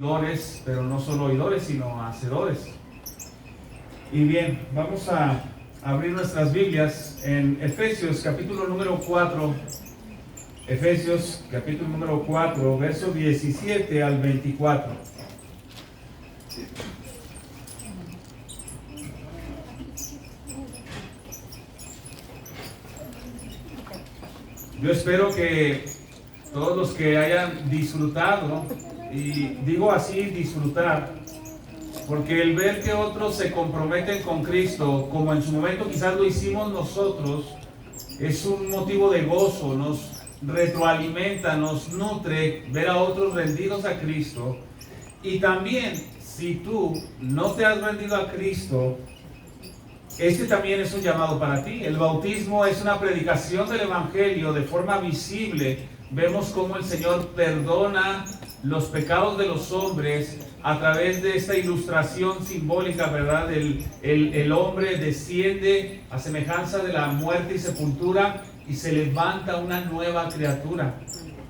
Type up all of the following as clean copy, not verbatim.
oidores, pero no solo oidores, sino hacedores. Y bien, vamos a abrir nuestras Biblias en Efesios capítulo número 4. Efesios capítulo número 4, versos 17 al 24. Yo espero que todos los que hayan disfrutado, y digo así, disfrutar, porque el ver que otros se comprometen con Cristo, como en su momento quizás lo hicimos nosotros, es un motivo de gozo, nos retroalimenta, nos nutre ver a otros rendidos a Cristo. Y también, si tú no te has rendido a Cristo, este también es un llamado para ti. El bautismo es una predicación del Evangelio de forma visible. Vemos cómo el Señor perdona los pecados de los hombres a través de esta ilustración simbólica, ¿verdad? El hombre desciende a semejanza de la muerte y sepultura y se levanta una nueva criatura.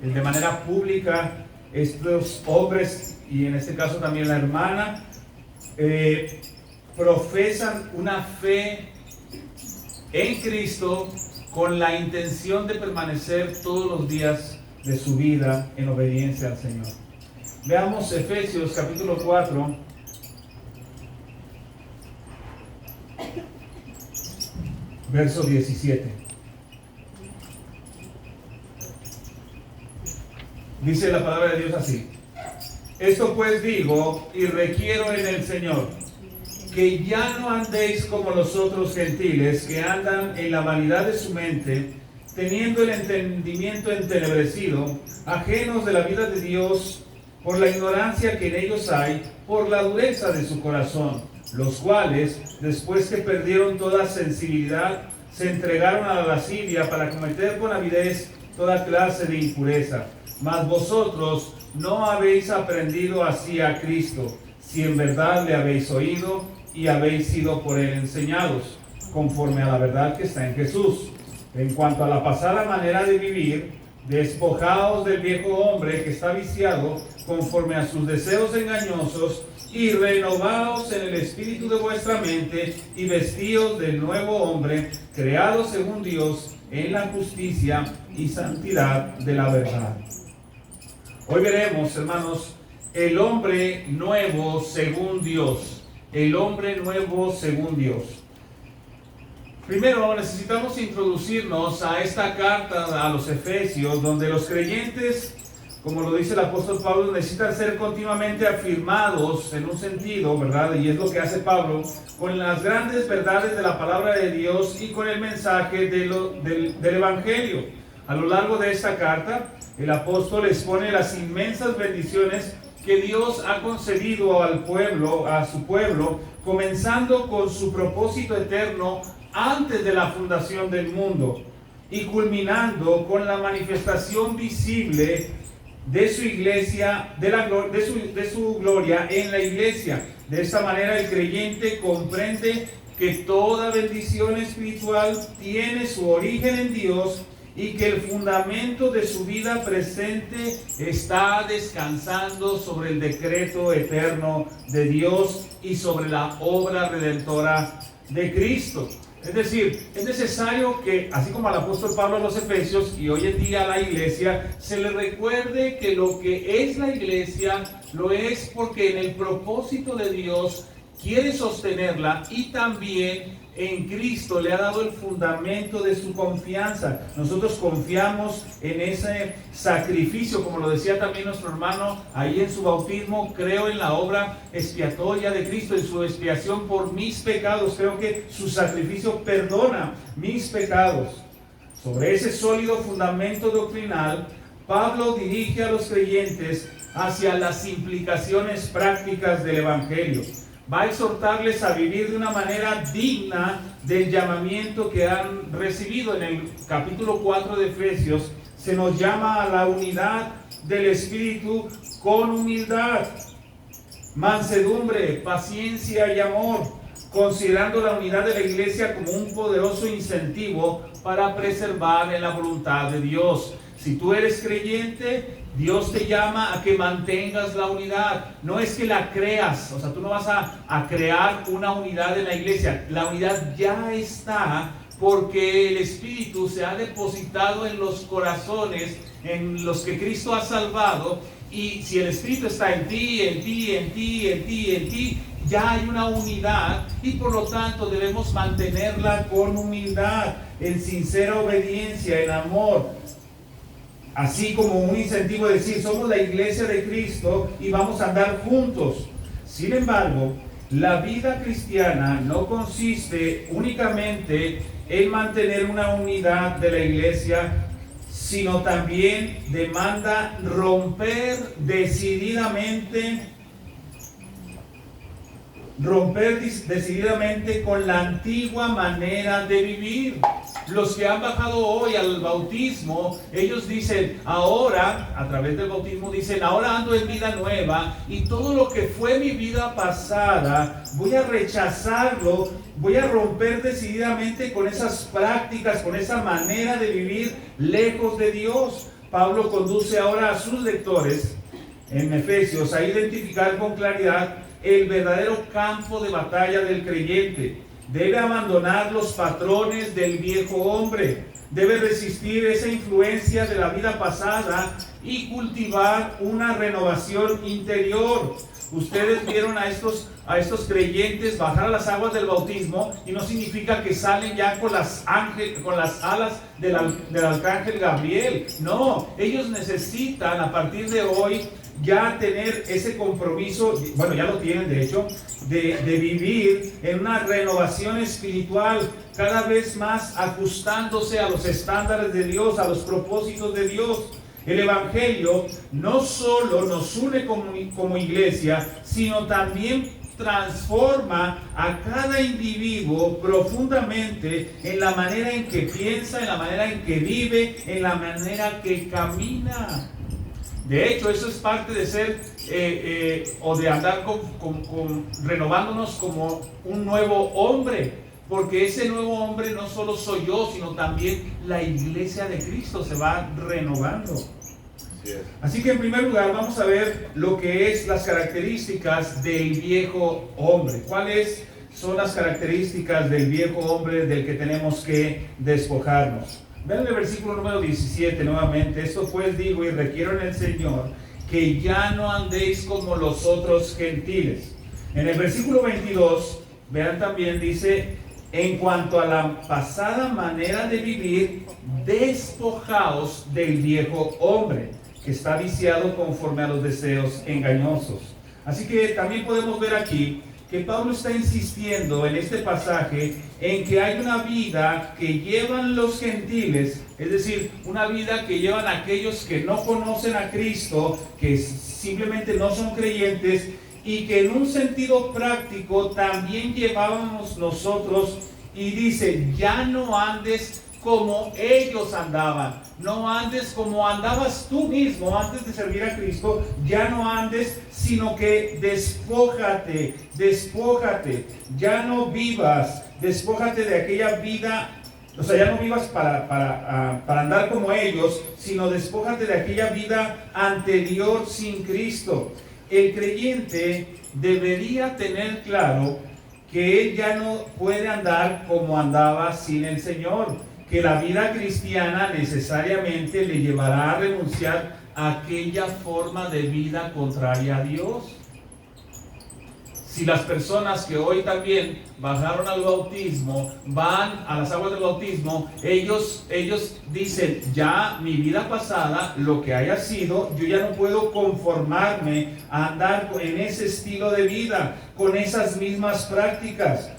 De manera pública, estos hombres, y en este caso también la hermana, profesan una fe en Cristo con la intención de permanecer todos los días de su vida en obediencia al Señor. Veamos Efesios capítulo 4, verso 17. Dice la palabra de Dios así: esto pues digo y requiero en el Señor, que ya no andéis como los otros gentiles que andan en la vanidad de su mente, teniendo el entendimiento entenebrecido, ajenos de la vida de Dios, por la ignorancia que en ellos hay, por la dureza de su corazón, los cuales, después que perdieron toda sensibilidad, se entregaron a la lascivia para cometer con avidez toda clase de impureza. Mas vosotros no habéis aprendido así a Cristo, si en verdad le habéis oído y habéis sido por él enseñados, conforme a la verdad que está en Jesús. En cuanto a la pasada manera de vivir, despojaos del viejo hombre que está viciado conforme a sus deseos engañosos, y renovaos en el espíritu de vuestra mente, y vestíos del nuevo hombre, creado según Dios, en la justicia y santidad de la verdad. Hoy veremos, hermanos, el hombre nuevo según Dios. El hombre nuevo según Dios. Primero necesitamos introducirnos a esta carta a los Efesios, donde los creyentes, como lo dice el apóstol Pablo, necesitan ser continuamente afirmados en un sentido, ¿verdad? Y es lo que hace Pablo con las grandes verdades de la palabra de Dios y con el mensaje del Evangelio. A lo largo de esta carta, el apóstol expone las inmensas bendiciones que Dios ha concedido al pueblo, a su pueblo, comenzando con su propósito eterno antes de la fundación del mundo y culminando con la manifestación visible de su iglesia, de su gloria en la iglesia. De esta manera el creyente comprende que toda bendición espiritual tiene su origen en Dios y que el fundamento de su vida presente está descansando sobre el decreto eterno de Dios y sobre la obra redentora de Cristo. Es decir, es necesario que, así como al apóstol Pablo a los Efesios y hoy en día a la iglesia, se le recuerde que lo que es la iglesia lo es porque en el propósito de Dios quiere sostenerla, y también en Cristo le ha dado el fundamento de su confianza. Nosotros confiamos en ese sacrificio, como lo decía también nuestro hermano ahí en su bautismo: creo en la obra expiatoria de Cristo, en su expiación por mis pecados. Creo que su sacrificio perdona mis pecados. Sobre ese sólido fundamento doctrinal, Pablo dirige a los creyentes hacia las implicaciones prácticas del Evangelio. Va a exhortarles a vivir de una manera digna del llamamiento que han recibido. En el capítulo 4 de Efesios se nos llama a la unidad del Espíritu con humildad, mansedumbre, paciencia y amor, considerando la unidad de la iglesia como un poderoso incentivo para preservar en la voluntad de Dios. Si tú eres creyente, Dios te llama a que mantengas la unidad. No es que la creas, o sea, tú no vas a crear una unidad en la iglesia. La unidad ya está porque el Espíritu se ha depositado en los corazones en los que Cristo ha salvado. Y si el Espíritu está en ti, en ti, en ti, en ti, en ti, ya hay una unidad y por lo tanto debemos mantenerla con humildad, en sincera obediencia, en amor. Así como un incentivo de decir, somos la iglesia de Cristo y vamos a andar juntos. Sin embargo, la vida cristiana no consiste únicamente en mantener una unidad de la iglesia, sino también demanda romper decididamente con la antigua manera de vivir. Los que han bajado hoy al bautismo, ellos dicen, ahora, a través del bautismo, dicen, ahora ando en vida nueva y todo lo que fue mi vida pasada, voy a rechazarlo, voy a romper decididamente con esas prácticas, con esa manera de vivir lejos de Dios. Pablo conduce ahora a sus lectores en Efesios a identificar con claridad el verdadero campo de batalla del creyente. Debe abandonar los patrones del viejo hombre, debe resistir esa influencia de la vida pasada y cultivar una renovación interior. Ustedes vieron a estos creyentes bajar a las aguas del bautismo y no significa que salen ya con las alas del arcángel Gabriel. No, ellos necesitan a partir de hoy ya tener ese compromiso, bueno, ya lo tienen de hecho, de vivir en una renovación espiritual, cada vez más ajustándose a los estándares de Dios, a los propósitos de Dios. El Evangelio no solo nos une como iglesia, sino también transforma a cada individuo profundamente en la manera en que piensa, en la manera en que vive, en la manera que camina. De hecho, eso es parte de ser o de andar renovándonos como un nuevo hombre, porque ese nuevo hombre no solo soy yo, sino también la iglesia de Cristo se va renovando. Así que en primer lugar vamos a ver lo que es las características del viejo hombre. ¿Cuáles son las características del viejo hombre del que tenemos que despojarnos? Vean el versículo número 17 nuevamente. Esto pues digo y requiero en el Señor que ya no andéis como los otros gentiles. En el versículo 22, vean también, dice, en cuanto a la pasada manera de vivir, despojaos del viejo hombre, que está viciado conforme a los deseos engañosos. Así que también podemos ver aquí que Pablo está insistiendo en este pasaje en que hay una vida que llevan los gentiles, es decir, una vida que llevan aquellos que no conocen a Cristo, que simplemente no son creyentes, y que en un sentido práctico también llevábamos nosotros, y dice, ya no andes como ellos andaban, no andes como andabas tú mismo antes de servir a Cristo, ya no andes, sino que despójate, ya no vivas, despójate de aquella vida, o sea, ya no vivas para andar como ellos, sino despójate de aquella vida anterior sin Cristo. El creyente debería tener claro que él ya no puede andar como andaba sin el Señor, que la vida cristiana necesariamente le llevará a renunciar a aquella forma de vida contraria a Dios. Si las personas que hoy también bajaron al bautismo, van a las aguas del bautismo, ellos dicen, ya mi vida pasada, lo que haya sido, yo ya no puedo conformarme a andar en ese estilo de vida, con esas mismas prácticas.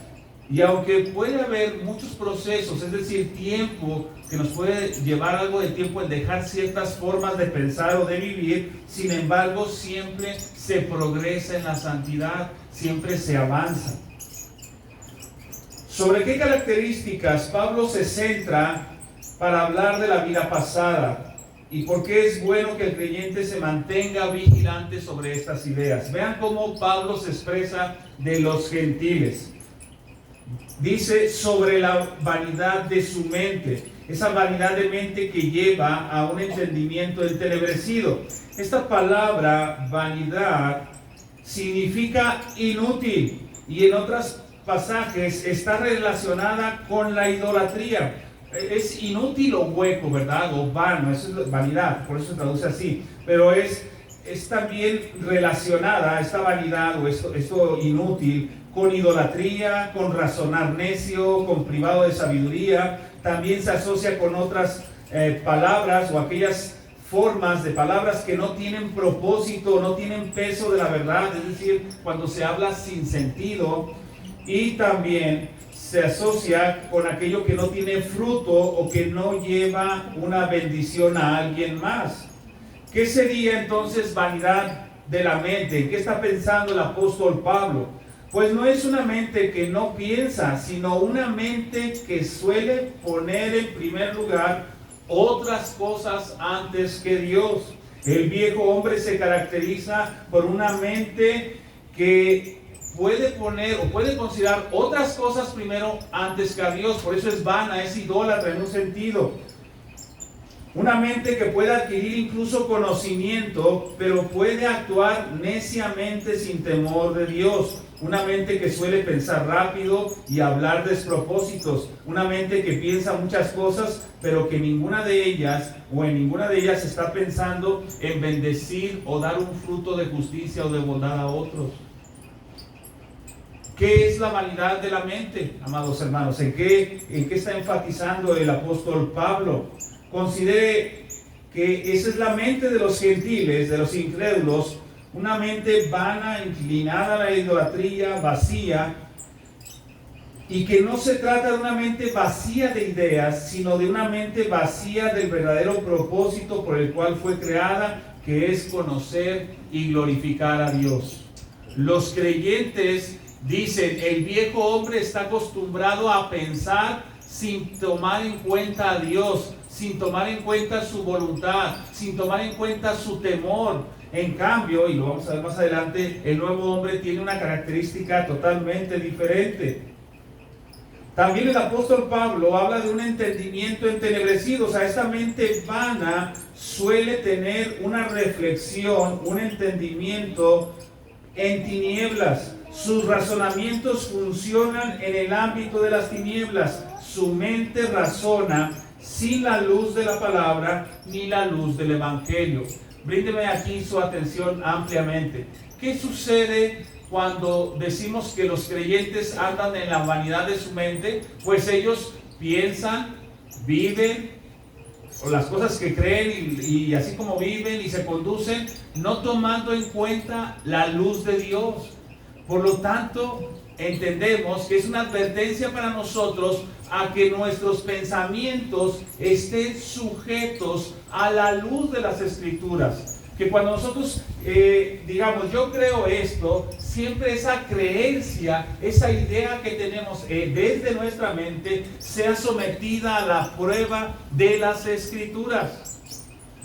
Y aunque puede haber muchos procesos, es decir, tiempo que nos puede llevar algo de tiempo en dejar ciertas formas de pensar o de vivir, sin embargo, siempre se progresa en la santidad, siempre se avanza. ¿Sobre qué características Pablo se centra para hablar de la vida pasada? ¿Y por qué es bueno que el creyente se mantenga vigilante sobre estas ideas? Vean cómo Pablo se expresa de los gentiles. Dice sobre la vanidad de su mente. esa vanidad de mente que lleva a un entendimiento entenebrecido. Esta palabra vanidad significa inútil y en otros pasajes está relacionada con la idolatría. Es inútil o hueco, ¿verdad? O vano, eso es vanidad, por eso se traduce así. Pero es también relacionada esta vanidad o esto inútil con idolatría, con razonar necio, con privado de sabiduría. También se asocia con otras palabras o aquellas formas de palabras que no tienen propósito, no tienen peso de la verdad, es decir, cuando se habla sin sentido. Y también se asocia con aquello que no tiene fruto o que no lleva una bendición a alguien más. ¿Qué sería entonces vanidad de la mente? ¿Qué está pensando el apóstol Pablo? Pues no es una mente que no piensa, sino una mente que suele poner en primer lugar otras cosas antes que Dios. El viejo hombre se caracteriza por una mente que puede poner o puede considerar otras cosas primero antes que a Dios. Por eso es vana, es idólatra en un sentido. Una mente que puede adquirir incluso conocimiento, pero puede actuar neciamente sin temor de Dios. Una mente que suele pensar rápido y hablar despropósitos. Una mente que piensa muchas cosas, pero que ninguna de ellas o en ninguna de ellas está pensando en bendecir o dar un fruto de justicia o de bondad a otros. ¿Qué es la vanidad de la mente, amados hermanos? ¿En qué está enfatizando el apóstol Pablo? Considere que esa es la mente de los gentiles, de los incrédulos, una mente vana, inclinada a la idolatría, vacía, y que no se trata de una mente vacía de ideas, sino de una mente vacía del verdadero propósito por el cual fue creada, que es conocer y glorificar a Dios. Los creyentes dicen, el viejo hombre está acostumbrado a pensar sin tomar en cuenta a Dios, sin tomar en cuenta su voluntad, sin tomar en cuenta su temor. En cambio, y lo vamos a ver más adelante, el nuevo hombre tiene una característica totalmente diferente. También el apóstol Pablo habla de un entendimiento entenebrecido. O sea, esta mente vana suele tener una reflexión, un entendimiento en tinieblas. Sus razonamientos funcionan en el ámbito de las tinieblas. Su mente razona sin la luz de la palabra ni la luz del evangelio. Bríndeme aquí su atención ampliamente. ¿Qué sucede cuando decimos que los creyentes andan en la vanidad de su mente? Pues ellos piensan, viven, o las cosas que creen y así como viven y se conducen, no tomando en cuenta la luz de Dios. Por lo tanto, entendemos que es una advertencia para nosotros a que nuestros pensamientos estén sujetos a la luz de las Escrituras. Que cuando nosotros digamos, yo creo esto, siempre esa creencia, esa idea que tenemos desde nuestra mente, sea sometida a la prueba de las Escrituras.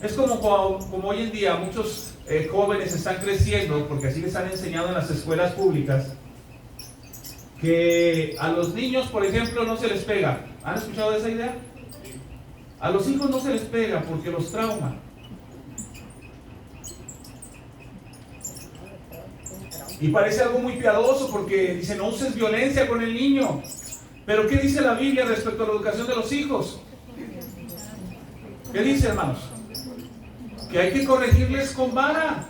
Es como hoy en día muchos jóvenes están creciendo, porque así les han enseñado en las escuelas públicas, que a los niños, por ejemplo, no se les pega. ¿Han escuchado esa idea? A los hijos no se les pega porque los trauma. Y parece algo muy piadoso porque dice, no uses violencia con el niño. Pero ¿qué dice la Biblia respecto a la educación de los hijos? ¿Qué dice, hermanos? Que hay que corregirles con vara.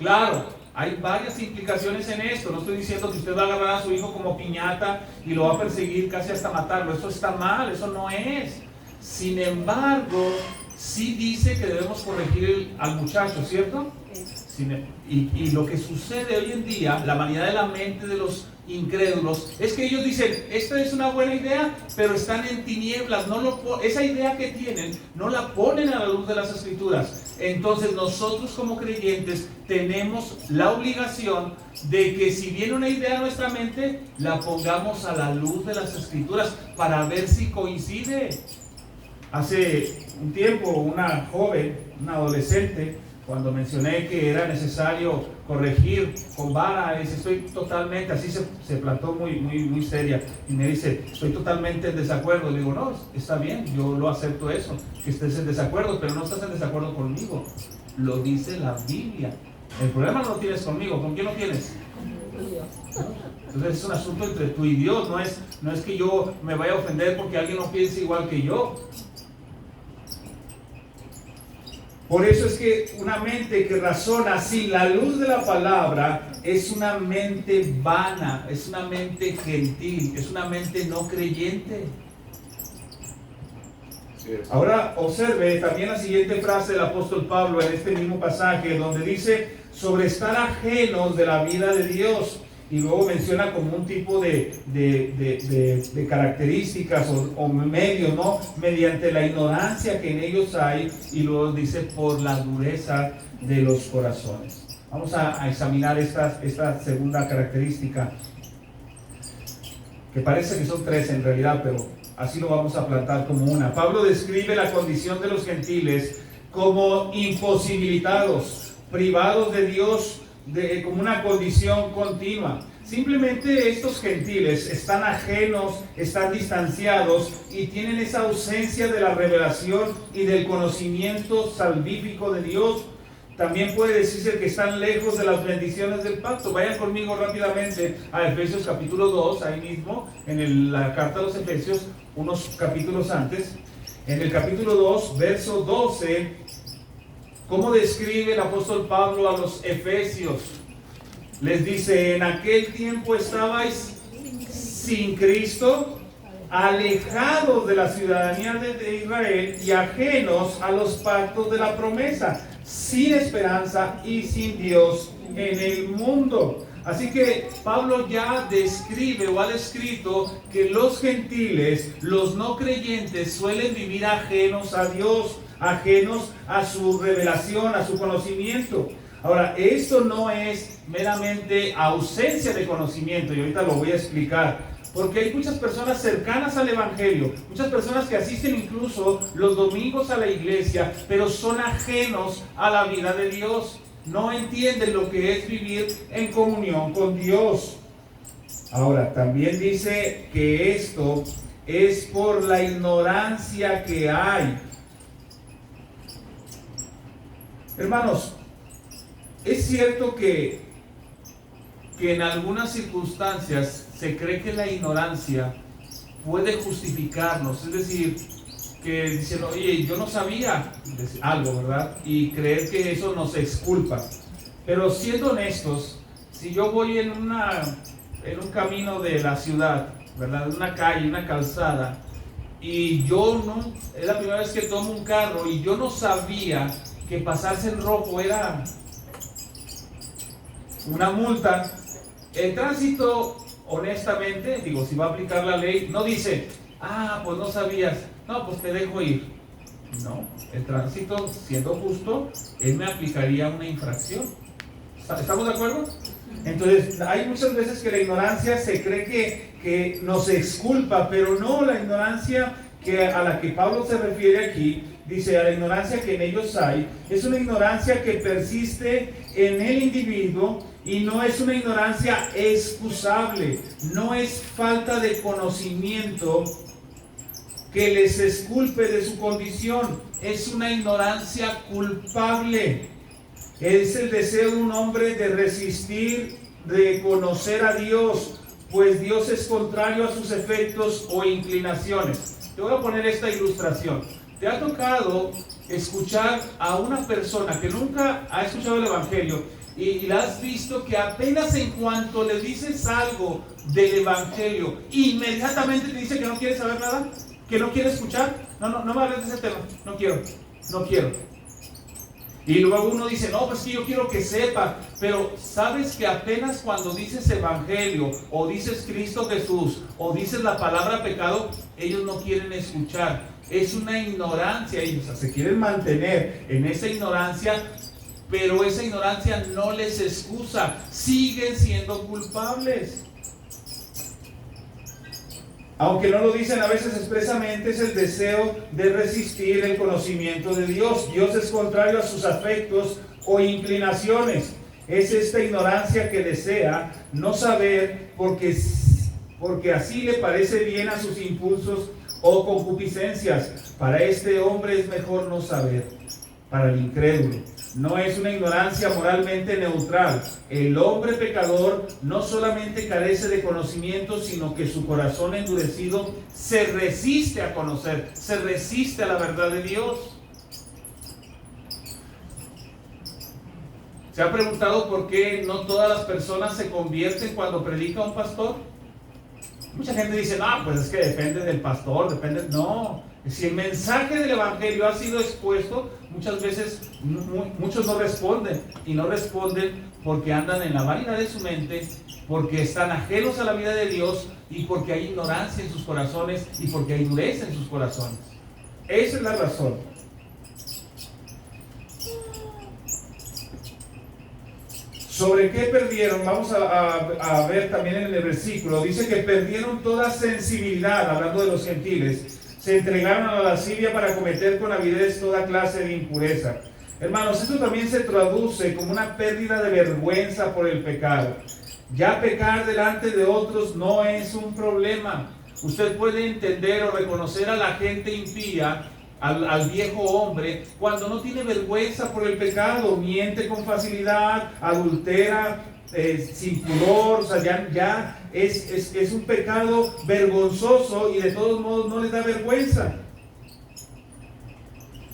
Claro, hay varias implicaciones en esto. No estoy diciendo que usted va a agarrar a su hijo como piñata y lo va a perseguir casi hasta matarlo. Eso está mal, eso no es. Sin embargo, sí dice que debemos corregir al muchacho, ¿cierto? Y lo que sucede hoy en día, la vanidad de la mente de los incrédulos, es que ellos dicen, esta es una buena idea, pero están en tinieblas, esa idea que tienen, no la ponen a la luz de las Escrituras. Entonces nosotros como creyentes tenemos la obligación de que si viene una idea a nuestra mente, la pongamos a la luz de las Escrituras para ver si coincide. Hace un tiempo una joven, una adolescente, cuando mencioné que era necesario corregir con vara. Dice, estoy totalmente, así se plantó muy seria y me dice, estoy totalmente en desacuerdo. Le digo, no, está bien, yo lo acepto eso, que estés en desacuerdo, pero no estás en desacuerdo conmigo, lo dice la Biblia. El problema no lo tienes conmigo. ¿Con quién lo tienes? Entonces es un asunto entre tú y Dios. No es que yo me vaya a ofender porque alguien no piense igual que yo. Por eso es que una mente que razona sin la luz de la palabra es una mente vana, es una mente gentil, es una mente no creyente. Ahora observe también la siguiente frase del apóstol Pablo en este mismo pasaje, donde dice sobre estar ajenos de la vida de Dios, y luego menciona como un tipo de características o medios, ¿no? Mediante la ignorancia que en ellos hay, y luego dice por la dureza de los corazones. Vamos a examinar esta segunda característica, que parece que son tres en realidad, pero así lo vamos a plantar como una. Pablo describe la condición de los gentiles como imposibilitados, privados de Dios, como una condición continua. Simplemente estos gentiles están ajenos, están distanciados y tienen esa ausencia de la revelación y del conocimiento salvífico de Dios. También puede decirse que están lejos de las bendiciones del pacto. Vayan conmigo rápidamente a Efesios capítulo 2, ahí mismo, en la carta a los Efesios, unos capítulos antes. En el capítulo 2, verso 12, ¿cómo describe el apóstol Pablo a los efesios? Les dice, en aquel tiempo estabais sin Cristo, alejados de la ciudadanía de Israel y ajenos a los pactos de la promesa, sin esperanza y sin Dios en el mundo. Así que Pablo ya describe o ha descrito que los gentiles, los no creyentes, suelen vivir ajenos a Dios, ajenos a su revelación, a su conocimiento. Ahora, esto no es meramente ausencia de conocimiento, y ahorita lo voy a explicar, porque hay muchas personas cercanas al Evangelio, muchas personas que asisten incluso los domingos a la iglesia, pero son ajenos a la vida de Dios, no entienden lo que es vivir en comunión con Dios. Ahora, también dice que esto es por la ignorancia que hay. Hermanos, es cierto que en algunas circunstancias se cree que la ignorancia puede justificarnos, es decir, que dicen, oye, yo no sabía algo, ¿verdad? Y creer que eso nos exculpa. Pero siendo honestos, si yo voy en un camino de la ciudad, ¿verdad? En una calle, una calzada, y yo no, es la primera vez que tomo un carro y yo no sabía que pasarse en rojo era una multa. El tránsito, honestamente, digo, si va a aplicar la ley, no dice, pues no sabías, no, pues te dejo ir. No, el tránsito, siendo justo, él me aplicaría una infracción. ¿Estamos de acuerdo? Entonces, hay muchas veces que la ignorancia se cree que nos exculpa, pero no, la ignorancia a la que Pablo se refiere aquí, dice, a la ignorancia que en ellos hay, es una ignorancia que persiste en el individuo y no es una ignorancia excusable, no es falta de conocimiento que les exculpe de su condición, es una ignorancia culpable. Es el deseo de un hombre de resistir, de conocer a Dios, pues Dios es contrario a sus efectos o inclinaciones. Te voy a poner esta ilustración. ¿Te ha tocado escuchar a una persona que nunca ha escuchado el Evangelio y la has visto que apenas en cuanto le dices algo del Evangelio, inmediatamente te dice que no quiere saber nada, que no quiere escuchar? No me hables de ese tema, no quiero. Y luego uno dice, no, pues que yo quiero que sepa, pero sabes que apenas cuando dices Evangelio, o dices Cristo Jesús, o dices la palabra pecado, ellos no quieren escuchar. Es una ignorancia, ellos se quieren mantener en esa ignorancia, pero esa ignorancia no les excusa, siguen siendo culpables. Aunque no lo dicen a veces expresamente, es el deseo de resistir el conocimiento de Dios. Dios es contrario a sus afectos o inclinaciones. es esta ignorancia que desea no saber porque así le parece bien a sus impulsos o concupiscencias. Para este hombre es mejor no saber. Para el incrédulo, no es una ignorancia moralmente neutral. El hombre pecador no solamente carece de conocimiento, sino que su corazón endurecido se resiste a conocer, se resiste a la verdad de Dios. ¿Se ha preguntado por qué no todas las personas se convierten cuando predica un pastor? Mucha gente dice, no, pues es que depende del pastor, depende. No, si el mensaje del evangelio ha sido expuesto, muchas veces muchos no responden. Y no responden porque andan en la vanidad de su mente, porque están ajenos a la vida de Dios y porque hay ignorancia en sus corazones y porque hay dureza en sus corazones. Esa es la razón. ¿Sobre qué perdieron? Vamos a ver también en el versículo. Dice que perdieron toda sensibilidad, hablando de los gentiles. Se entregaron a la lascivia para cometer con avidez toda clase de impureza. Hermanos, esto también se traduce como una pérdida de vergüenza por el pecado. Ya pecar delante de otros no es un problema. Usted puede entender o reconocer a la gente impía, al viejo hombre, cuando no tiene vergüenza por el pecado, miente con facilidad, adultera, sin pudor, o sea, ya es un pecado vergonzoso y de todos modos no les da vergüenza.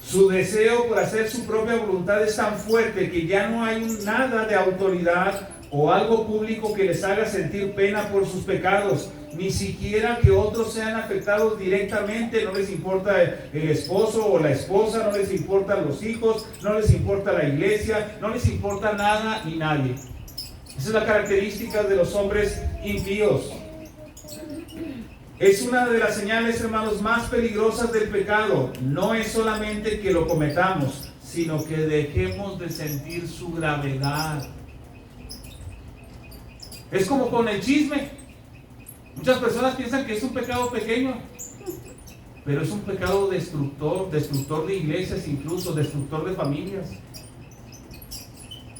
Su deseo por hacer su propia voluntad es tan fuerte que ya no hay nada de autoridad o algo público que les haga sentir pena por sus pecados. Ni siquiera que otros sean afectados directamente. No les importa el esposo o la esposa, no les importan los hijos, no les importa la iglesia, no les importa nada ni nadie. Esa es la característica de los hombres impíos. Es una de las señales, hermanos, más peligrosas del pecado. No es solamente que lo cometamos, sino que dejemos de sentir su gravedad. Es como con el chisme. Muchas personas piensan que es un pecado pequeño, pero es un pecado destructor de iglesias, incluso destructor de familias.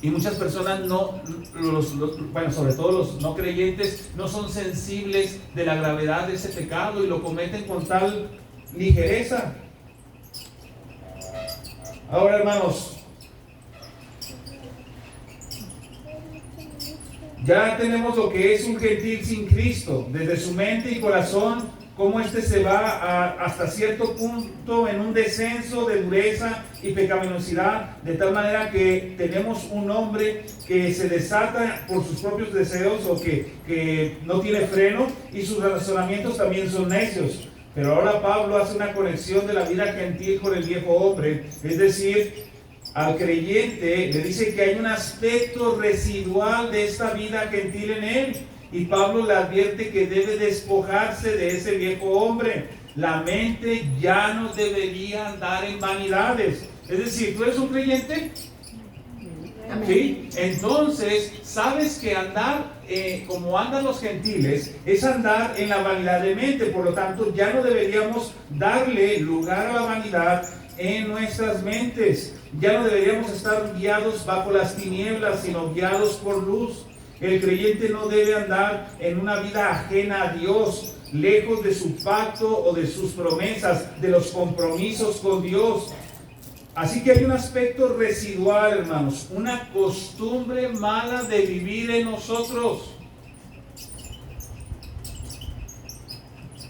Y muchas personas sobre todo los no creyentes, no son sensibles de la gravedad de ese pecado y lo cometen con tal ligereza. Ahora, hermanos, ya tenemos lo que es un gentil sin Cristo, desde su mente y corazón, cómo éste se va hasta cierto punto en un descenso de dureza y pecaminosidad, de tal manera que tenemos un hombre que se desata por sus propios deseos o que no tiene freno y sus razonamientos también son necios. Pero ahora Pablo hace una conexión de la vida gentil con el viejo hombre, es decir, al creyente le dice que hay un aspecto residual de esta vida gentil en él. Y Pablo le advierte que debe despojarse de ese viejo hombre. La mente ya no debería andar en vanidades. Es decir, ¿tú eres un creyente? ¿Sí? Entonces, sabes que andar como andan los gentiles es andar en la vanidad de mente. Por lo tanto, ya no deberíamos darle lugar a la vanidad en nuestras mentes. Ya no deberíamos estar guiados bajo las tinieblas, sino guiados por luz. El creyente no debe andar en una vida ajena a Dios, lejos de su pacto o de sus promesas, de los compromisos con Dios. Así que hay un aspecto residual, hermanos, una costumbre mala de vivir en nosotros.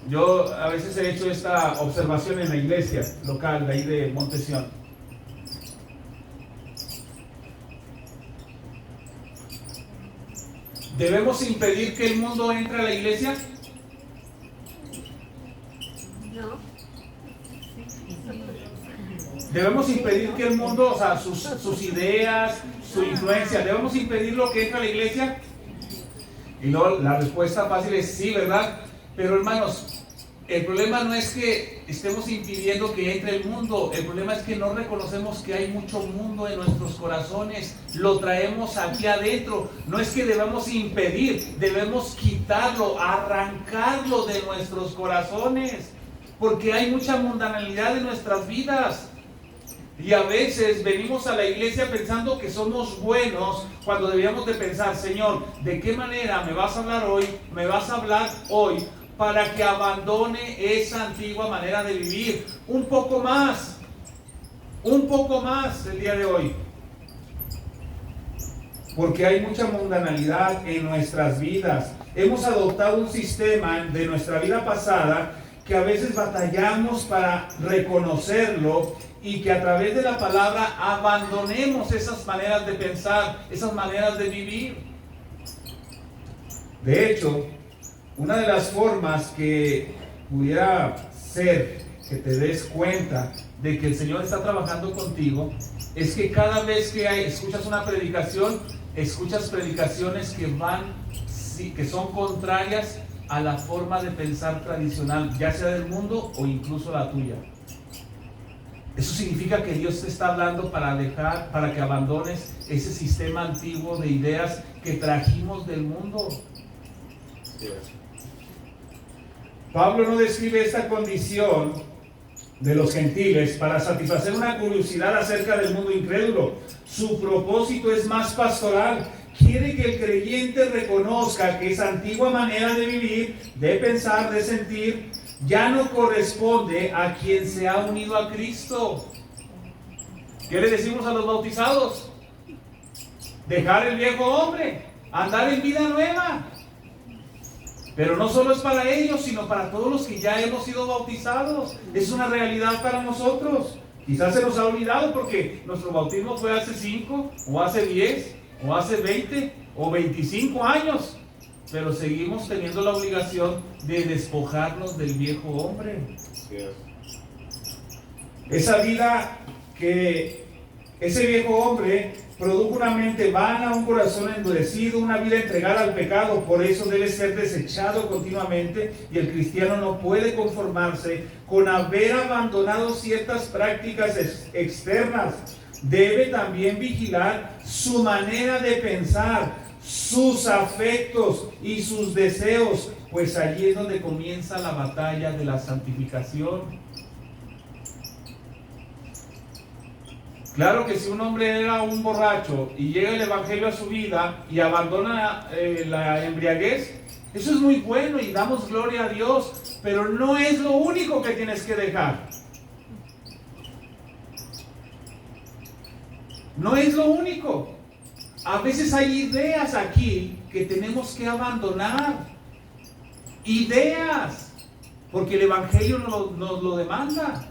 Yo a veces he hecho esta observación en la iglesia local de ahí de Montesión. ¿Debemos impedir que el mundo entre a la iglesia? No. ¿Debemos impedir que el mundo, o sea, sus ideas, su influencia, debemos impedirlo que entre a la iglesia? Y luego la respuesta fácil es sí, ¿verdad? Pero hermanos, el problema no es que estemos impidiendo que entre el mundo, el problema es que no reconocemos que hay mucho mundo en nuestros corazones, lo traemos aquí adentro. No es que debamos impedir, debemos quitarlo, arrancarlo de nuestros corazones, porque hay mucha mundanalidad en nuestras vidas. Y a veces venimos a la iglesia pensando que somos buenos cuando debíamos de pensar, Señor, ¿de qué manera me vas a hablar hoy? ¿Me vas a hablar hoy para que abandone esa antigua manera de vivir? Un poco más el día de hoy. Porque hay mucha mundanalidad en nuestras vidas. Hemos adoptado un sistema de nuestra vida pasada que a veces batallamos para reconocerlo y que a través de la palabra abandonemos esas maneras de pensar, esas maneras de vivir. De hecho, una de las formas que pudiera ser que te des cuenta de que el Señor está trabajando contigo es que cada vez que escuchas una predicación, escuchas predicaciones que son contrarias a la forma de pensar tradicional, ya sea del mundo o incluso la tuya. Eso significa que Dios te está hablando para que abandones ese sistema antiguo de ideas que trajimos del mundo. Pablo no describe esta condición de los gentiles para satisfacer una curiosidad acerca del mundo incrédulo. Su propósito es más pastoral. Quiere que el creyente reconozca que esa antigua manera de vivir, de pensar, de sentir, ya no corresponde a quien se ha unido a Cristo. ¿Qué le decimos a los bautizados? Dejar el viejo hombre, andar en vida nueva. Pero no solo es para ellos, sino para todos los que ya hemos sido bautizados. Es una realidad para nosotros. Quizás se nos ha olvidado porque nuestro bautismo fue hace 5, o hace 10, o hace 20, o 25 años. Pero seguimos teniendo la obligación de despojarnos del viejo hombre. Esa vida que ese viejo hombre produjo una mente vana, un corazón endurecido, una vida entregada al pecado. Por eso debe ser desechado continuamente, y el cristiano no puede conformarse con haber abandonado ciertas prácticas externas. Debe también vigilar su manera de pensar, sus afectos y sus deseos, pues allí es donde comienza la batalla de la santificación. Claro que si un hombre era un borracho y llega el evangelio a su vida y abandona la embriaguez, eso es muy bueno y damos gloria a Dios, pero no es lo único que tienes que dejar. No es lo único. A veces hay ideas aquí que tenemos que abandonar. Ideas. Porque el evangelio nos lo demanda.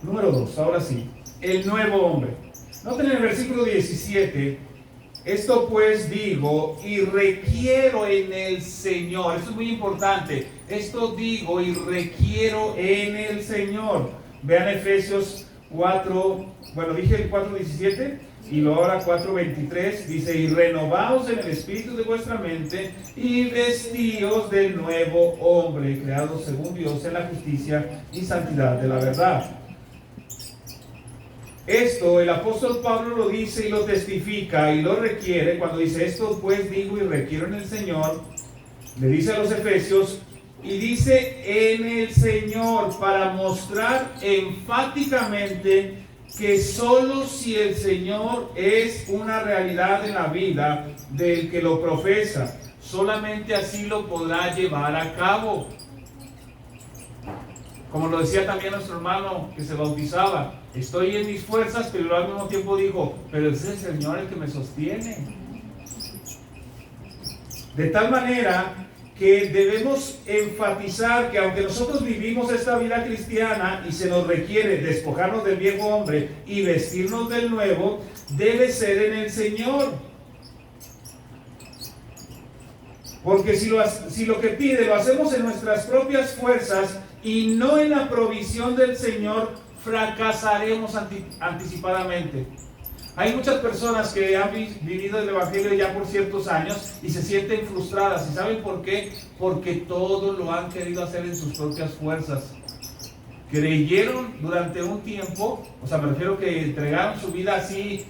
Número 2, ahora sí. El nuevo hombre. Noten en el versículo 17. Esto pues digo y requiero en el Señor. Esto es muy importante. Esto digo y requiero en el Señor. Vean Efesios 4, bueno, dije el 4:17 y luego ahora 4:23, dice: y renovaos en el espíritu de vuestra mente y vestíos del nuevo hombre, creado según Dios en la justicia y santidad de la verdad. Esto el apóstol Pablo lo dice y lo testifica y lo requiere cuando dice: esto pues digo y requiero en el Señor. Le dice a los efesios y dice en el Señor, para mostrar enfáticamente que solo si el Señor es una realidad en la vida del que lo profesa, solamente así lo podrá llevar a cabo. Como lo decía también nuestro hermano que se bautizaba: estoy en mis fuerzas, pero al mismo tiempo dijo: pero es el Señor el que me sostiene. De tal manera que debemos enfatizar que aunque nosotros vivimos esta vida cristiana y se nos requiere despojarnos del viejo hombre y vestirnos del nuevo, debe ser en el Señor. Porque si lo que pide lo hacemos en nuestras propias fuerzas y no en la provisión del Señor, fracasaremos anticipadamente. Hay muchas personas que han vivido el evangelio ya por ciertos años y se sienten frustradas. ¿Y saben por qué? Porque todo lo han querido hacer en sus propias fuerzas. Creyeron durante un tiempo, o sea, me refiero que entregaron su vida así,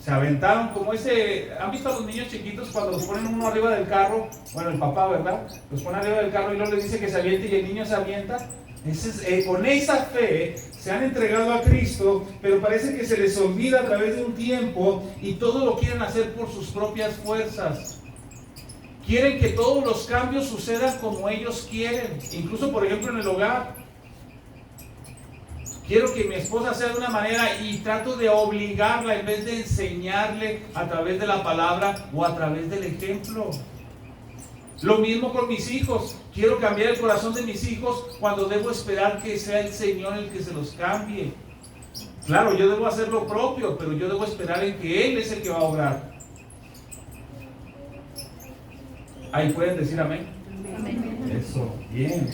se aventaron como ese. ¿Han visto a los niños chiquitos cuando los ponen uno arriba del carro? Bueno, el papá, ¿verdad? Los pone arriba del carro y luego les dice que se aviente y el niño se avienta. Con esa fe se han entregado a Cristo, pero parece que se les olvida a través de un tiempo y todo lo quieren hacer por sus propias fuerzas. Quieren que todos los cambios sucedan como ellos quieren, incluso por ejemplo en el hogar. Quiero que mi esposa sea de una manera y trato de obligarla en vez de enseñarle a través de la palabra o a través del ejemplo. Lo mismo con mis hijos. Quiero cambiar el corazón de mis hijos cuando debo esperar que sea el Señor el que se los cambie. Claro, yo debo hacer lo propio, pero yo debo esperar en que Él es el que va a obrar. Ahí pueden decir amén. Amén. Eso, bien.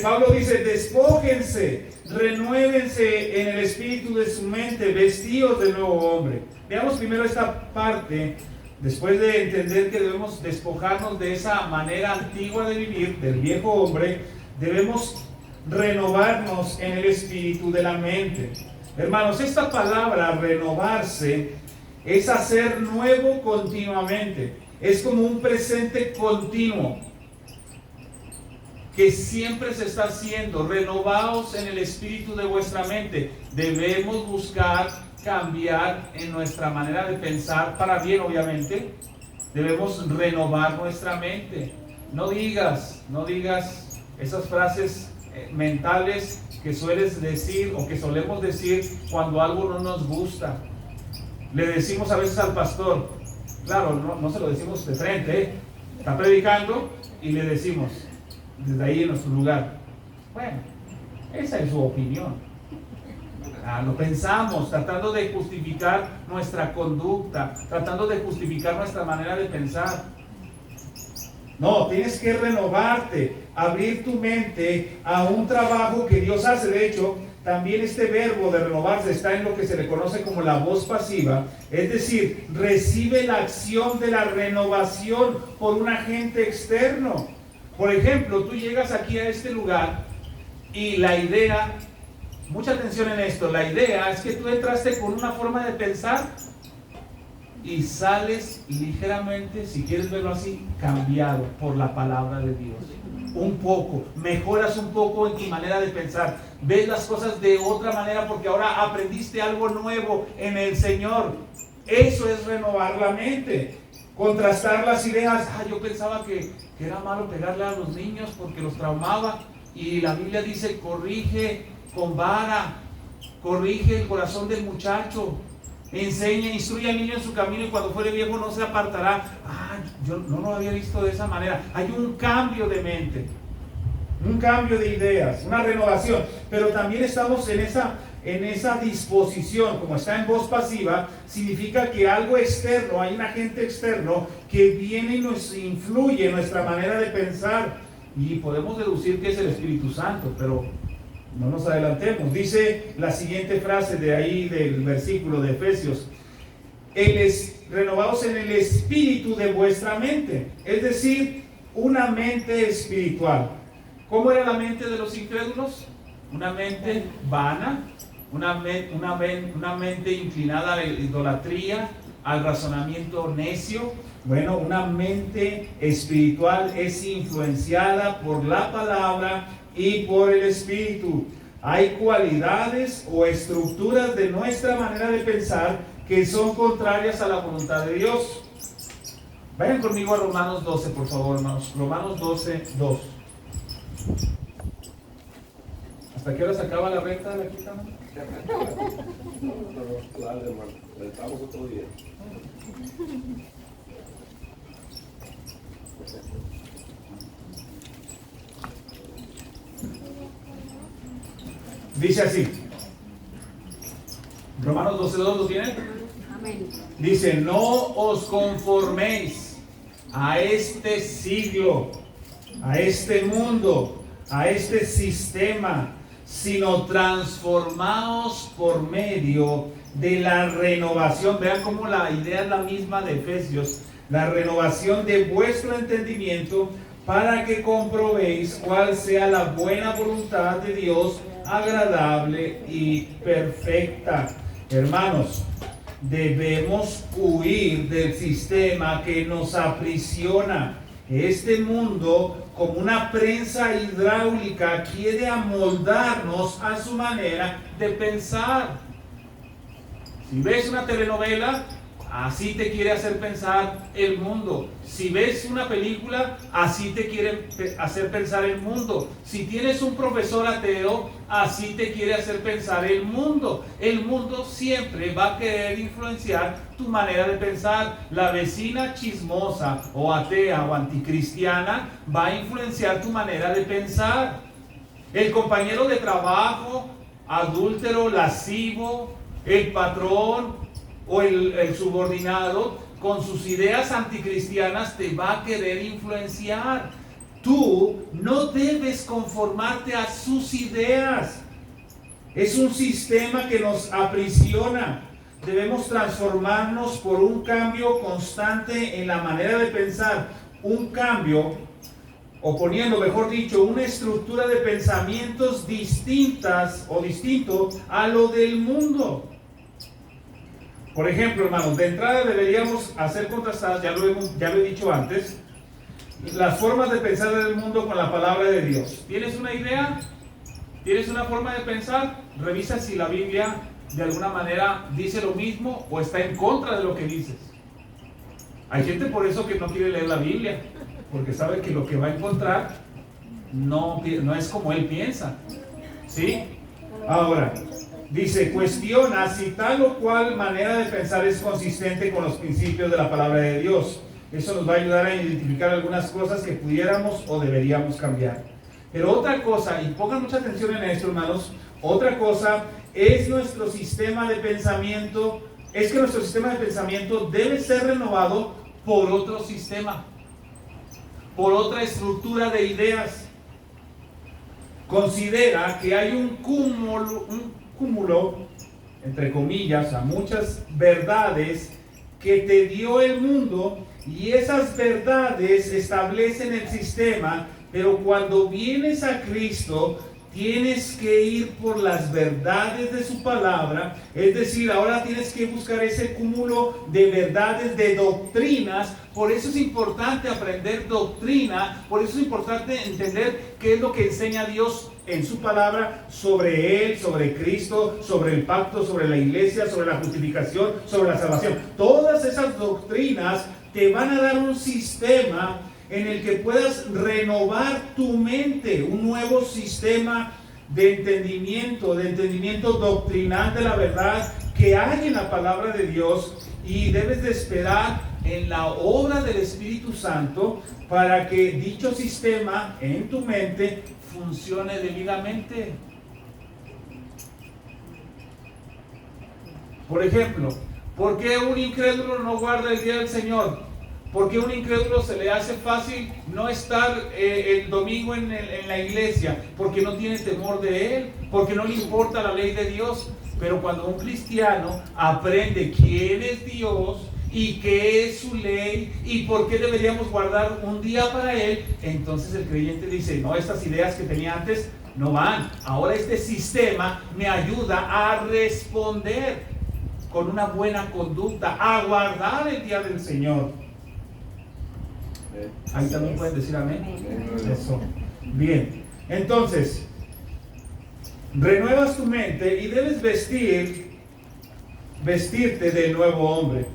Pablo dice, despójense, renuévense en el espíritu de su mente, vestidos de nuevo hombre. Veamos primero esta parte. Después de entender que debemos despojarnos de esa manera antigua de vivir, del viejo hombre, debemos renovarnos en el espíritu de la mente. Hermanos, esta palabra renovarse es hacer nuevo continuamente. Es como un presente continuo que siempre se está haciendo. Renovaos en el espíritu de vuestra mente. Debemos buscar cambiar en nuestra manera de pensar para bien, obviamente. Debemos renovar nuestra mente. No digas esas frases mentales que sueles decir o que solemos decir cuando algo no nos gusta. Le decimos a veces al pastor, claro, no se lo decimos de frente, está predicando y le decimos desde ahí en nuestro lugar, bueno, esa es su opinión. Lo pensamos, tratando de justificar nuestra conducta, tratando de justificar nuestra manera de pensar. No, tienes que renovarte, abrir tu mente a un trabajo que Dios hace. De hecho, también este verbo de renovarse está en lo que se le conoce como la voz pasiva, es decir, recibe la acción de la renovación por un agente externo. Por ejemplo, tú llegas aquí a este lugar y la idea, mucha atención en esto, la idea es que tú entraste con una forma de pensar y sales ligeramente, si quieres verlo así, cambiado por la palabra de Dios. Un poco, mejoras un poco en tu manera de pensar, ves las cosas de otra manera porque ahora aprendiste algo nuevo en el Señor. Eso es renovar la mente, contrastar las ideas. Yo pensaba que era malo pegarle a los niños porque los traumaba, y la Biblia dice, corrige con vara, corrige el corazón del muchacho, enseña, instruye al niño en su camino y cuando fuere viejo no se apartará. Yo no lo había visto de esa manera. Hay un cambio de mente, un cambio de ideas, una renovación, pero también estamos en esa disposición. Como está en voz pasiva, significa que algo externo, hay un agente externo que viene y nos influye en nuestra manera de pensar, y podemos deducir que es el Espíritu Santo, pero no nos adelantemos. Dice la siguiente frase de ahí del versículo de Efesios: renovados en el espíritu de vuestra mente, es decir, una mente espiritual. ¿Cómo era la mente de los incrédulos? Una mente vana, una mente inclinada a la idolatría, al razonamiento necio. Bueno, una mente espiritual es influenciada por la palabra y por el Espíritu. Hay cualidades o estructuras de nuestra manera de pensar que son contrarias a la voluntad de Dios. Vayan conmigo a Romanos 12, por favor, hermanos. Romanos 12, 2. ¿Hasta qué hora se acaba la recta de la quita? Claro, hermano. Estamos otro día. Dice así, Romanos 12:2, ¿lo tienen? Amén. Dice, no os conforméis a este siglo, a este mundo, a este sistema, sino transformaos por medio de la renovación. Vean cómo la idea es la misma de Efesios, la renovación de vuestro entendimiento, para que comprobéis cuál sea la buena voluntad de Dios, agradable y perfecta. Hermanos, debemos huir del sistema que nos aprisiona, Este mundo, como una prensa hidráulica, quiere amoldarnos a su manera de pensar. Si ves una telenovela, así te quiere hacer pensar el mundo. Si ves una película, así te quiere hacer pensar el mundo. Si tienes un profesor ateo, así te quiere hacer pensar el mundo. El mundo siempre va a querer influenciar tu manera de pensar. La vecina chismosa o atea o anticristiana va a influenciar tu manera de pensar. El compañero de trabajo, adúltero, lascivo, el patrón o el subordinado, con sus ideas anticristianas te va a querer influenciar. Tú no debes conformarte a sus ideas. Es un sistema que nos aprisiona. Debemos transformarnos por un cambio constante en la manera de pensar. Un cambio, o poniendo, mejor dicho, una estructura de pensamientos distintas o distinto a lo del mundo. Por ejemplo, hermanos, de entrada deberíamos hacer contrastadas, ya lo he dicho antes, las formas de pensar del mundo con la palabra de Dios. ¿Tienes una idea? ¿Tienes una forma de pensar? Revisa si la Biblia de alguna manera dice lo mismo o está en contra de lo que dices. Hay gente por eso que no quiere leer la Biblia, porque sabe que lo que va a encontrar no es como él piensa. ¿Sí? Ahora, dice, cuestiona si tal o cual manera de pensar es consistente con los principios de la palabra de Dios. Eso nos va a ayudar a identificar algunas cosas que pudiéramos o deberíamos cambiar. Pero otra cosa, y pongan mucha atención en esto, hermanos, otra cosa es nuestro sistema de pensamiento, es que nuestro sistema de pensamiento debe ser renovado por otro sistema, por otra estructura de ideas. Considera que hay un cúmulo, entre comillas, a muchas verdades que te dio el mundo, y esas verdades establecen el sistema, pero cuando vienes a Cristo tienes que ir por las verdades de su palabra. Es decir, ahora tienes que buscar ese cúmulo de verdades, de doctrinas. Por eso es importante aprender doctrina, por eso es importante entender qué es lo que enseña Dios en su palabra sobre Él, sobre Cristo, sobre el pacto, sobre la iglesia, sobre la justificación, sobre la salvación. Todas esas doctrinas te van a dar un sistema en el que puedas renovar tu mente, un nuevo sistema de entendimiento doctrinal de la verdad que hay en la palabra de Dios, y debes de esperar en la obra del Espíritu Santo para que dicho sistema en tu mente funcione debidamente. Por ejemplo, ¿por qué un incrédulo no guarda el día del Señor? ¿Por qué a un incrédulo se le hace fácil no estar el domingo en la iglesia? Porque no tiene temor de Él, porque no le importa la ley de Dios. Pero cuando un cristiano aprende quién es Dios y qué es su ley y por qué deberíamos guardar un día para Él, entonces el creyente dice, no, estas ideas que tenía antes no van. Ahora este sistema me ayuda a responder con una buena conducta, a guardar el día del Señor. Ahí también pueden decir amén. Eso. Bien. Entonces, renuevas tu mente y debes vestirte del nuevo hombre.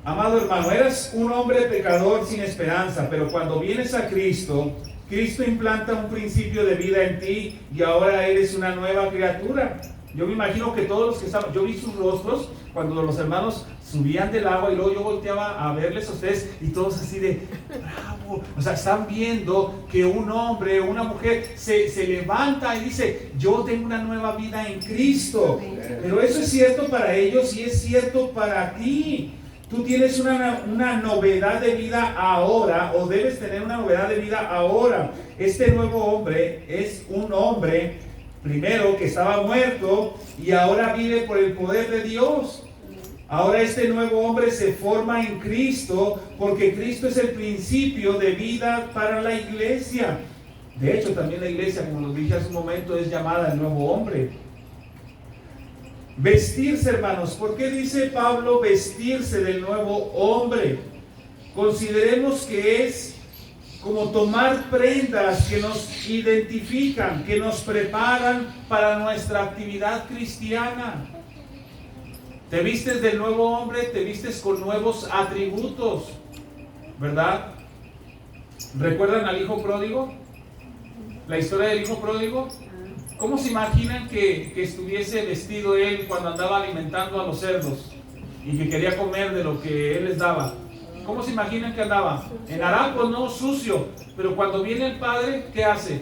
Amado hermano, eras un hombre pecador sin esperanza, pero cuando vienes a Cristo, Cristo implanta un principio de vida en ti y ahora eres una nueva criatura. Yo me imagino que todos los que estaban, yo vi sus rostros cuando los hermanos subían del agua y luego yo volteaba a verles a ustedes y todos así de bravo. O sea, están viendo que un hombre o una mujer se levanta y dice, yo tengo una nueva vida en Cristo. Pero eso es cierto para ellos y es cierto para ti. Tú tienes una novedad de vida ahora, o debes tener una novedad de vida ahora. Este nuevo hombre es un hombre, primero, que estaba muerto y ahora vive por el poder de Dios. Ahora este nuevo hombre se forma en Cristo, porque Cristo es el principio de vida para la iglesia. De hecho, también la iglesia, como lo dije hace un momento, es llamada el nuevo hombre. Vestirse, hermanos. ¿Por qué dice Pablo vestirse del nuevo hombre? Consideremos que es como tomar prendas que nos identifican, que nos preparan para nuestra actividad cristiana. Te vistes del nuevo hombre, te vistes con nuevos atributos, ¿verdad? ¿Recuerdan al hijo pródigo? La historia del hijo pródigo. ¿Cómo se imaginan que estuviese vestido él cuando andaba alimentando a los cerdos y que quería comer de lo que él les daba? ¿Cómo se imaginan que andaba? En harapos, no, sucio. Pero cuando viene el padre, ¿qué hace?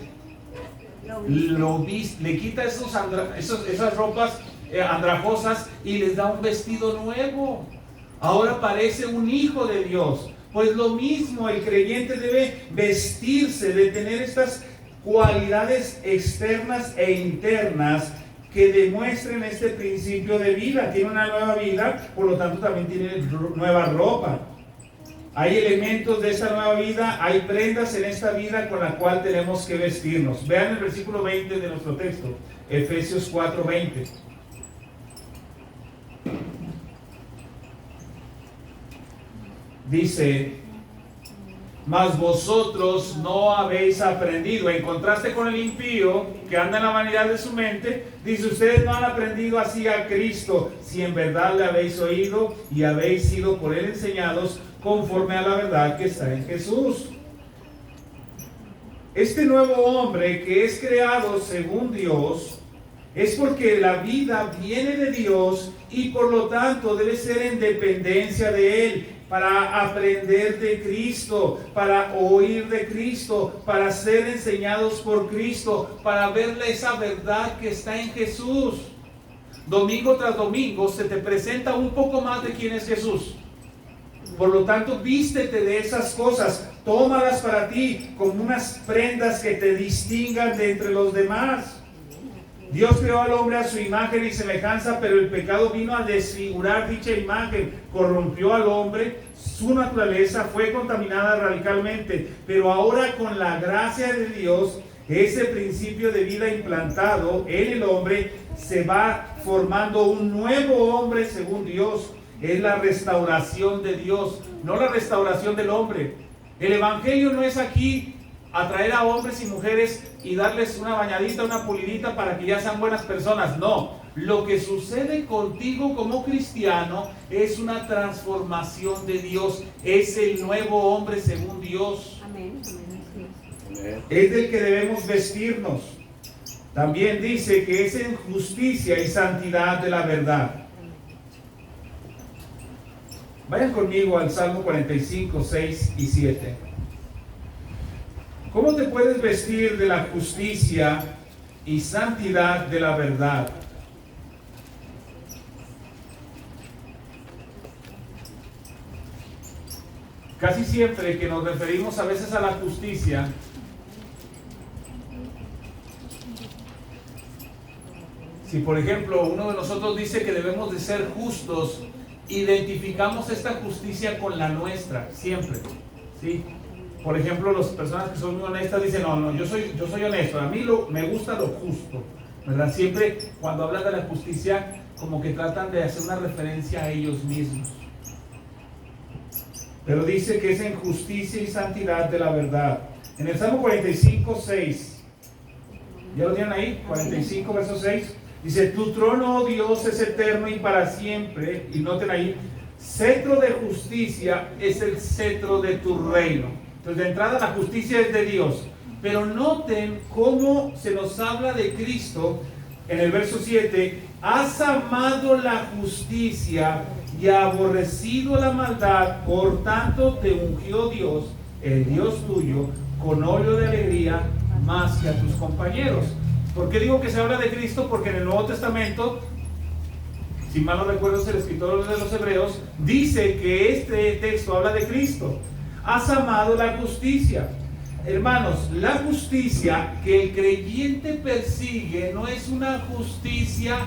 Le quita esas ropas andrajosas y les da un vestido nuevo. Ahora parece un hijo de Dios. Pues lo mismo, el creyente debe vestirse, de tener estas cualidades externas e internas que demuestren este principio de vida. Tiene una nueva vida, por lo tanto también tiene nueva ropa. Hay elementos de esta nueva vida, hay prendas en esta vida con la cual tenemos que vestirnos. Vean el versículo 20 de nuestro texto, Efesios 4:20. Dice: mas vosotros no habéis aprendido. En contraste con el impío que anda en la vanidad de su mente, dice: ustedes no han aprendido así a Cristo, si en verdad le habéis oído y habéis sido por él enseñados conforme a la verdad que está en Jesús. Este nuevo hombre que es creado según Dios es porque la vida viene de Dios y por lo tanto debe ser en dependencia de Él, para aprender de Cristo, para oír de Cristo, para ser enseñados por Cristo, para ver esa verdad que está en Jesús. Domingo tras domingo se te presenta un poco más de quién es Jesús. Por lo tanto, vístete de esas cosas, tómalas para ti como unas prendas que te distingan de entre los demás. Dios creó al hombre a su imagen y semejanza, pero el pecado vino a desfigurar dicha imagen, corrompió al hombre, su naturaleza fue contaminada radicalmente, pero ahora con la gracia de Dios, ese principio de vida implantado en el hombre, se va formando un nuevo hombre según Dios. Es la restauración de Dios, no la restauración del hombre. El evangelio no es aquí atraer a hombres y mujeres y darles una bañadita, una pulidita para que ya sean buenas personas. No, lo que sucede contigo como cristiano es una transformación de Dios. Es el nuevo hombre según Dios. Amén. Es del que debemos vestirnos. También dice que es en justicia y santidad de la verdad. Vayan conmigo al Salmo 45, 6 y 7. ¿Cómo te puedes vestir de la justicia y santidad de la verdad? Casi siempre que nos referimos a veces a la justicia, si por ejemplo uno de nosotros dice que debemos de ser justos, identificamos esta justicia con la nuestra, siempre, ¿sí? Por ejemplo, las personas que son muy honestas dicen: no, yo soy honesto, a mí me gusta lo justo, ¿verdad? Siempre cuando hablan de la justicia, como que tratan de hacer una referencia a ellos mismos. Pero dice que es en justicia y santidad de la verdad. En el Salmo 45, 6, ¿ya lo tienen ahí? 45, verso 6. Dice: tu trono, oh Dios, es eterno y para siempre. Y noten ahí: cetro de justicia es el cetro de tu reino. Entonces, de entrada, la justicia es de Dios. Pero noten cómo se nos habla de Cristo en el verso 7. Has amado la justicia y aborrecido la maldad, por tanto te ungió Dios, el Dios tuyo, con óleo de alegría más que a tus compañeros. ¿Por qué digo que se habla de Cristo? Porque en el Nuevo Testamento, si mal no recuerdo es el escritor de los Hebreos, dice que este texto habla de Cristo. Has amado la justicia. Hermanos, la justicia que el creyente persigue no es una justicia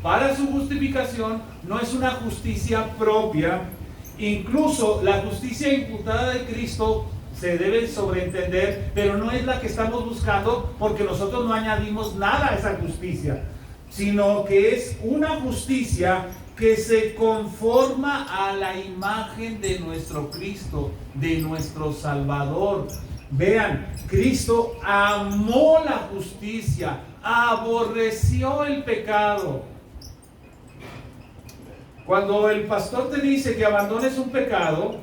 para su justificación, no es una justicia propia. Incluso la justicia imputada de Cristo se debe sobreentender, pero no es la que estamos buscando, porque nosotros no añadimos nada a esa justicia, sino que es una justicia que se conforma a la imagen de nuestro Cristo, de nuestro Salvador. Vean, Cristo amó la justicia, aborreció el pecado. Cuando el pastor te dice que abandones un pecado,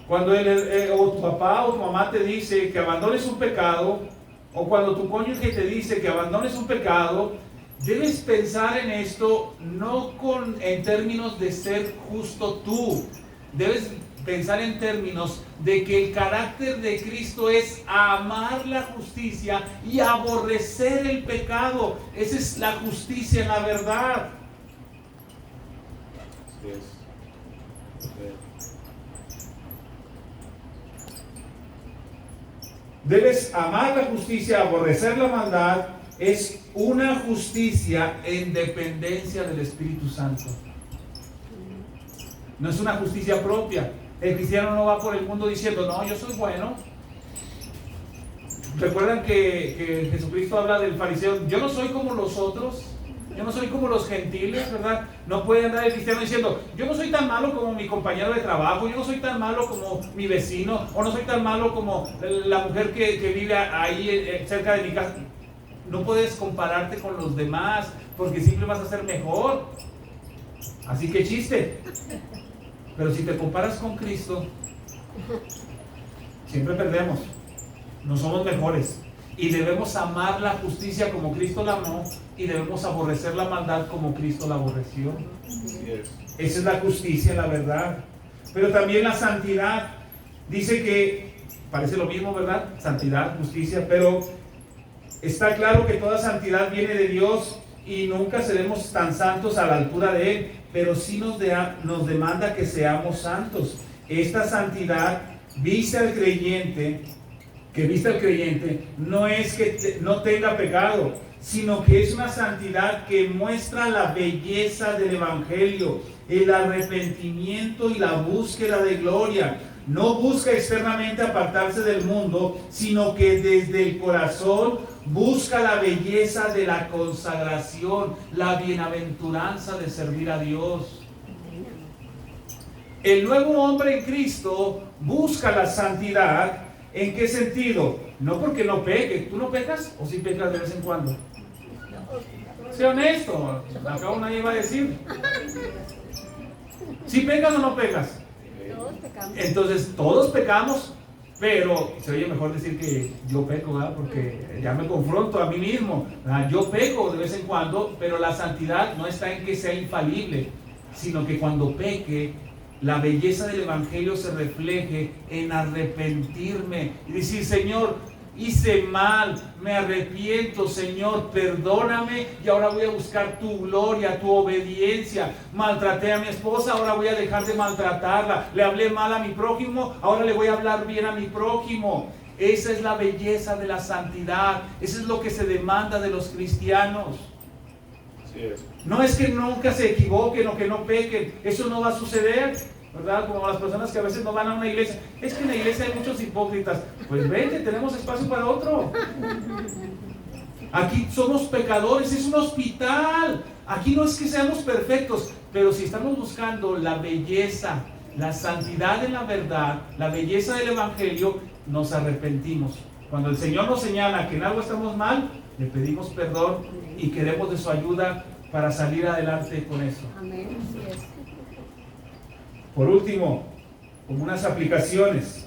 cuando o tu papá o tu mamá te dice que abandones un pecado, o cuando tu cónyuge te dice que abandones un pecado, debes pensar en esto no en términos de ser justo tú. Debes pensar en términos de que el carácter de Cristo es amar la justicia y aborrecer el pecado. Esa es la justicia en la verdad. Así es. Debes amar la justicia, aborrecer la maldad. Es una justicia en dependencia del Espíritu Santo. No es una justicia propia. El cristiano no va por el mundo diciendo, no, yo soy bueno. ¿Recuerdan que Jesucristo habla del fariseo? Yo no soy como los otros. Yo no soy como los gentiles, ¿verdad? No puede andar el cristiano diciendo, yo no soy tan malo como mi compañero de trabajo, yo no soy tan malo como mi vecino, o no soy tan malo como la mujer que vive ahí cerca de mi casa. No puedes compararte con los demás, porque siempre vas a ser mejor. Así que chiste. Pero si te comparas con Cristo, siempre perdemos. No somos mejores. Y debemos amar la justicia como Cristo la amó, y debemos aborrecer la maldad como Cristo la aborreció. Esa es la justicia, la verdad. Pero también la santidad. Dice que parece lo mismo, ¿verdad? Santidad, justicia, pero está claro que toda santidad viene de Dios y nunca seremos tan santos a la altura de Él, pero sí nos demanda que seamos santos. Esta santidad vista al creyente, no es que no tenga pecado, sino que es una santidad que muestra la belleza del Evangelio, el arrepentimiento y la búsqueda de gloria. No busca externamente apartarse del mundo, sino que desde el corazón busca la belleza de la consagración, la bienaventuranza de servir a Dios. El nuevo hombre en Cristo busca la santidad. ¿En qué sentido? No porque no peque. ¿Tú no pecas o sí pecas de vez en cuando? Sé honesto. Acá nadie va a decir. ¿Sí pecas o no pecas? Todos pecamos. Entonces, todos pecamos, pero se oye mejor decir que yo peco, ¿verdad? Porque ya me confronto a mí mismo, ¿verdad? Yo peco de vez en cuando, pero la santidad no está en que sea infalible, sino que cuando peque, la belleza del Evangelio se refleje en arrepentirme y decir, Señor, hice mal, me arrepiento, Señor, perdóname, y ahora voy a buscar tu gloria, tu obediencia. Maltraté a mi esposa, ahora voy a dejar de maltratarla. Le hablé mal a mi prójimo, ahora le voy a hablar bien a mi prójimo. Esa es la belleza de la santidad. Eso es lo que se demanda de los cristianos. Así es. No es que nunca se equivoquen o que no pequen, eso no va a suceder, ¿verdad? Como las personas que a veces no van a una iglesia, es que en la iglesia hay muchos hipócritas. Pues vente, tenemos espacio para otro. Aquí somos pecadores, es un hospital. Aquí no es que seamos perfectos, pero si estamos buscando la belleza, la santidad en la verdad, la belleza del Evangelio, nos arrepentimos. Cuando el Señor nos señala que en algo estamos mal, le pedimos perdón y queremos de su ayuda para salir adelante con eso. Amén. Así es. Por último, como unas aplicaciones.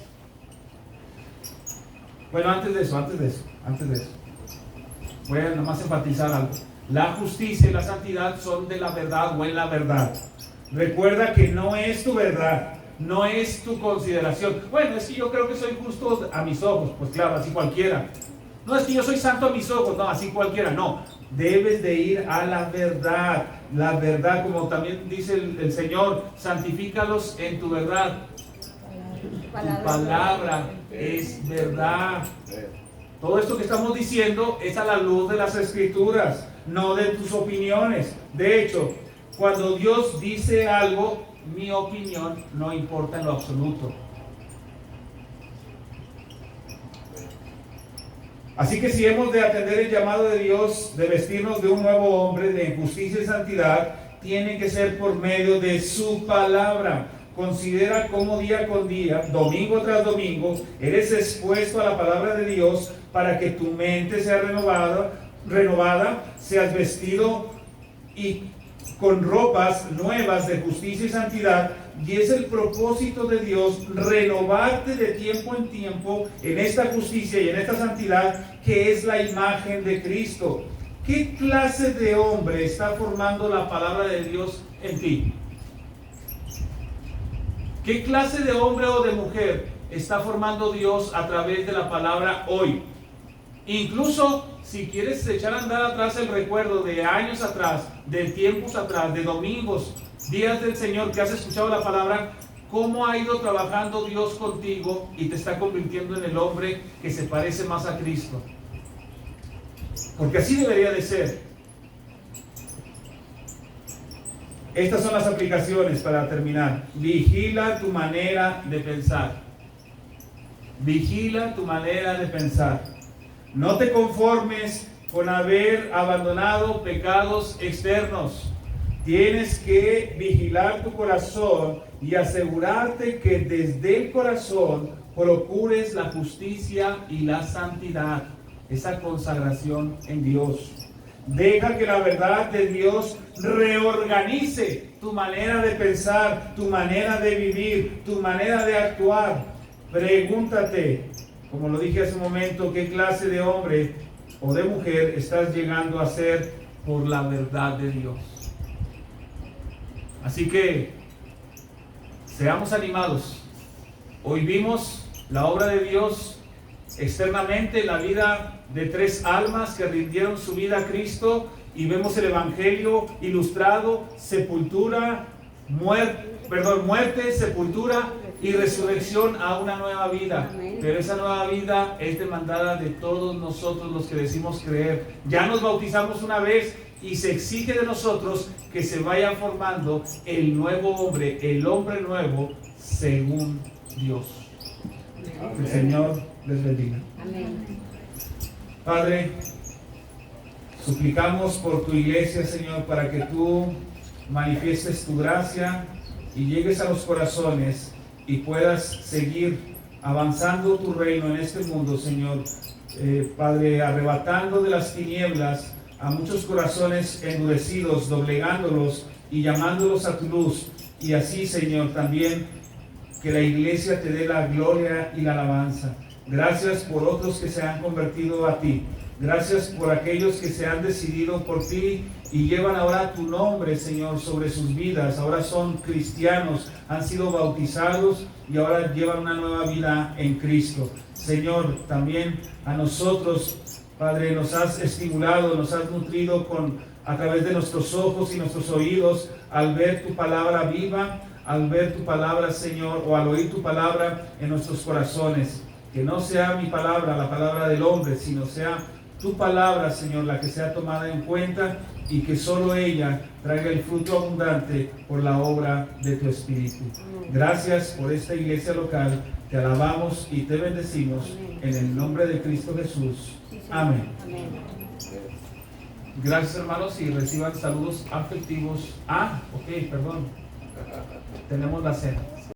Bueno, antes de eso. Voy a nomás enfatizar algo. La justicia y la santidad son de la verdad o en la verdad. Recuerda que no es tu verdad, no es tu consideración. Bueno, es que yo creo que soy justo a mis ojos. Pues claro, así cualquiera. No es que yo soy santo a mis ojos, no, así cualquiera, no. Debes de ir a la verdad, como también dice el Señor, santifícalos en tu verdad. Tu palabra es verdad. Todo esto que estamos diciendo es a la luz de las Escrituras, no de tus opiniones. De hecho, cuando Dios dice algo, mi opinión no importa en lo absoluto. Así que si hemos de atender el llamado de Dios de vestirnos de un nuevo hombre de justicia y santidad, tiene que ser por medio de su palabra. Considera cómo día con día, domingo tras domingo, eres expuesto a la palabra de Dios para que tu mente sea renovada, seas vestido y con ropas nuevas de justicia y santidad. Y es el propósito de Dios renovarte de tiempo en tiempo en esta justicia y en esta santidad que es la imagen de Cristo. ¿Qué clase de hombre está formando la palabra de Dios en ti? ¿Qué clase de hombre o de mujer está formando Dios a través de la palabra hoy? Incluso si quieres echar a andar atrás el recuerdo de años atrás, de tiempos atrás, de domingos, días del Señor que has escuchado la palabra, ¿cómo ha ido trabajando Dios contigo y te está convirtiendo en el hombre que se parece más a Cristo? Porque así debería de ser. Estas son las aplicaciones para terminar. Vigila tu manera de pensar. Vigila tu manera de pensar. No te conformes con haber abandonado pecados externos. Tienes que vigilar tu corazón y asegurarte que desde el corazón procures la justicia y la santidad, esa consagración en Dios. Deja que la verdad de Dios reorganice tu manera de pensar, tu manera de vivir, tu manera de actuar. Pregúntate, como lo dije hace un momento, ¿qué clase de hombre o de mujer estás llegando a ser por la verdad de Dios? Así que seamos animados. Hoy vimos la obra de Dios externamente en la vida de 3 almas que rindieron su vida a Cristo, y vemos el Evangelio ilustrado: muerte, sepultura y resurrección a una nueva vida. Pero esa nueva vida es demandada de todos nosotros los que decimos creer. Ya nos bautizamos una vez y se exige de nosotros que se vaya formando el nuevo hombre, el hombre nuevo según Dios. Amén. El Señor les bendiga. Amén. Padre, suplicamos por tu iglesia, Señor, para que tú manifiestes tu gracia y llegues a los corazones y puedas seguir avanzando tu reino en este mundo, Señor. Padre, arrebatando de las tinieblas a muchos corazones endurecidos, doblegándolos y llamándolos a tu luz. Y así, Señor, también que la iglesia te dé la gloria y la alabanza. Gracias por otros que se han convertido a ti. Gracias por aquellos que se han decidido por ti y llevan ahora tu nombre, Señor, sobre sus vidas. Ahora son cristianos, han sido bautizados y ahora llevan una nueva vida en Cristo. Señor, también a nosotros, Padre, nos has estimulado, nos has nutrido a través de nuestros ojos y nuestros oídos al ver tu palabra viva, al ver tu palabra, Señor, o al oír tu palabra en nuestros corazones. Que no sea mi palabra, la palabra del hombre, sino sea tu palabra, Señor, la que sea tomada en cuenta, y que solo ella traiga el fruto abundante por la obra de tu Espíritu. Gracias por esta iglesia local. Te alabamos y te bendecimos en el nombre de Cristo Jesús. Amén. Gracias, hermanos, y reciban saludos afectivos. Perdón. Tenemos la cena.